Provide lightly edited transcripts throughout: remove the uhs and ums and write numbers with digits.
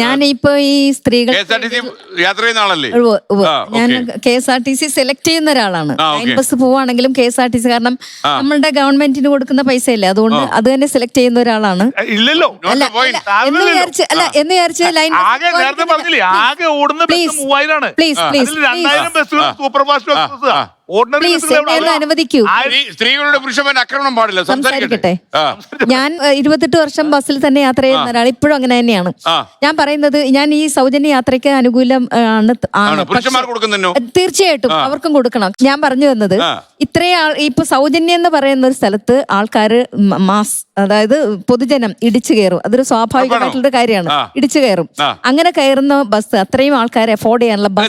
ഞാൻ ഇപ്പൊ ഈ സ്ത്രീകൾ യാത്ര ചെയ്യുന്ന ആളല്ലേ? ഞാൻ KSRTC സെലക്ട് ചെയ്യുന്ന ഒരാളാണ്. okay. ലൈൻ ബസ് പോവാണെങ്കിലും KSRTC, കാരണം നമ്മളുടെ ഗവൺമെന്റിന് കൊടുക്കുന്ന പൈസ ഇല്ലേ, അതുകൊണ്ട് അത് തന്നെ സെലക്ട് ചെയ്യുന്ന ഒരാളാണ്. ഇല്ലല്ലോ. എന്ന് വിചാരിച്ച് ലൈൻ ആകെ നേരത്തെ പറഞ്ഞില്ലേ, ആകെ ഓടുന്ന ബസ് 3000 ആണ്. പ്ലീസ് 2000 ബസ്സുകൾ സൂപ്പർ ഫാസ്റ്റ് എക്സ്പ്രസ്. അനുവദിക്കൂ. സ്ത്രീകളുടെ പുരുഷന്മാർ ആക്രമണം പാടില്ല. സംസാരിക്കട്ടെ. ഞാൻ 28 വർഷം ബസ്സിൽ തന്നെ യാത്ര ചെയ്യുന്ന ഒരാൾ, ഇപ്പോഴും അങ്ങനെ തന്നെയാണ്. ഞാൻ പറയുന്നത്, ഞാൻ ഈ സൗജന്യ യാത്രയ്ക്ക് അനുകൂലം ആണ്. തീർച്ചയായിട്ടും അവർക്കും കൊടുക്കണം. ഞാൻ പറഞ്ഞു വന്നത്, ഇത്രയും ഇപ്പൊ സൗജന്യം എന്ന് പറയുന്ന ഒരു സ്ഥലത്ത് ആൾക്കാര് മാസ്, അതായത് പൊതുജനം ഇടിച്ചു കയറും. അതൊരു സ്വാഭാവികമായിട്ടുള്ള കാര്യമാണ്. ഇടിച്ചു കയറും. അങ്ങനെ കയറുന്ന ബസ് അത്രയും ആൾക്കാരെ അഫോർഡ് ചെയ്യാനുള്ള ബസ്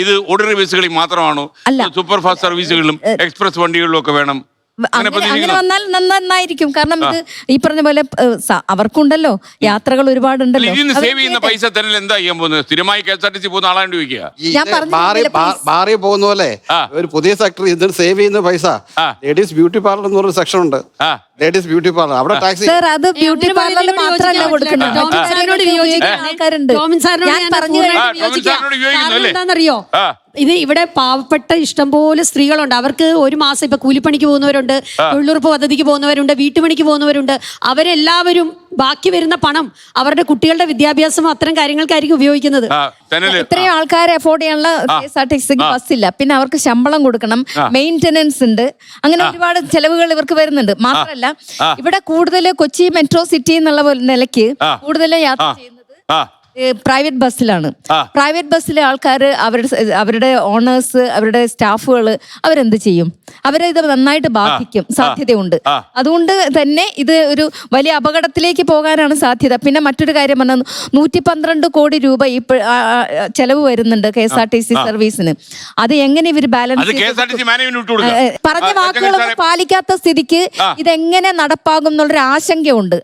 ഇത് ഓർഡിനറി ബസ്സുകളിൽ മാത്രമാണോ? അല്ല, സൂപ്പർ ഫാസ്റ്റ് സർവീസുകളിലും എക്സ്പ്രസ് വണ്ടികളിലും ഒക്കെ വേണം. അങ്ങനെ വന്നാൽ നന്നായിരിക്കും. കാരണം ഇത് ഈ പറഞ്ഞ പോലെ അവർക്കുണ്ടല്ലോ യാത്രകൾ ഒരുപാടുണ്ടല്ലോ. സേവ് ചെയ്യുന്ന പൈസ തന്നെ എന്താ ചെയ്യാൻ പോകുന്നത്? സ്ഥിരമായി KSRTC പോകുന്ന ആളാണ്ട് ചോദിക്കുക. മാറി പോകുന്ന പോലെ ഒരു പുതിയ സെക്ടർ ഇതിന് സേവ് ചെയ്യുന്ന പൈസ ലേഡീസ് ബ്യൂട്ടി പാർലർ എന്ന് പറഞ്ഞ സെക്ഷൻ ഉണ്ട്. ലേഡീസ് ബ്യൂട്ടി പാർലർ അവിടെ ടാക്സി. സർ, അത് ബ്യൂട്ടി പാർലറിൽ മാത്രമല്ല കൊടുക്കുന്നത്. എന്താണെന്നറിയോ, ഇത് ഇവിടെ പാവപ്പെട്ട ഇഷ്ടംപോലെ സ്ത്രീകളുണ്ട്. അവർക്ക് ഒരു മാസം ഇപ്പൊ കൂലിപ്പണിക്ക് പോകുന്നവരുണ്ട്, തൊഴിലുറപ്പ് പദ്ധതിക്ക് പോകുന്നവരുണ്ട്, വീട്ടുപണിക്ക് പോകുന്നവരുണ്ട്. അവരെല്ലാവരും ബാക്കി വരുന്ന പണം അവരുടെ കുട്ടികളുടെ വിദ്യാഭ്യാസം അത്തരം കാര്യങ്ങൾക്കായിരിക്കും ഉപയോഗിക്കുന്നത്. ഇത്രയും ആൾക്കാരെ അഫോർഡ് ചെയ്യാനുള്ള KSRTC ബസ്സില്ല. പിന്നെ അവർക്ക് ശമ്പളം കൊടുക്കണം, മെയിന്റനൻസ് ഉണ്ട്, അങ്ങനെ ഒരുപാട് ചെലവുകൾ ഇവർക്ക് വരുന്നുണ്ട്. മാത്രമല്ല, ഇവിടെ കൂടുതൽ കൊച്ചി മെട്രോ സിറ്റി എന്നുള്ള നിലയ്ക്ക് കൂടുതൽ യാത്ര ചെയ്യുന്നത് പ്രൈവറ്റ് ബസ്സിലാണ്. പ്രൈവറ്റ് ബസ്സിലെ ആൾക്കാർ അവരുടെ ഓണേഴ്സ്, അവരുടെ സ്റ്റാഫുകൾ അവരെന്ത് ചെയ്യും? അവരെ ഇത് നന്നായിട്ട് ബാധിക്കും, സാധ്യതയുണ്ട്. അതുകൊണ്ട് തന്നെ ഇത് ഒരു വലിയ അപകടത്തിലേക്ക് പോകാനാണ് സാധ്യത. പിന്നെ മറ്റൊരു കാര്യം പറഞ്ഞാൽ 112 കോടി രൂപ ചെലവ് വരുന്നുണ്ട് KSRTC സർവീസിന്. അത് എങ്ങനെ ഇവർ ബാലൻസ്, പറഞ്ഞ വാക്കുകളൊന്നും പാലിക്കാത്ത സ്ഥിതിക്ക് ഇതെങ്ങനെ നടപ്പാകും എന്നുള്ളൊരു ആശങ്കയുണ്ട്.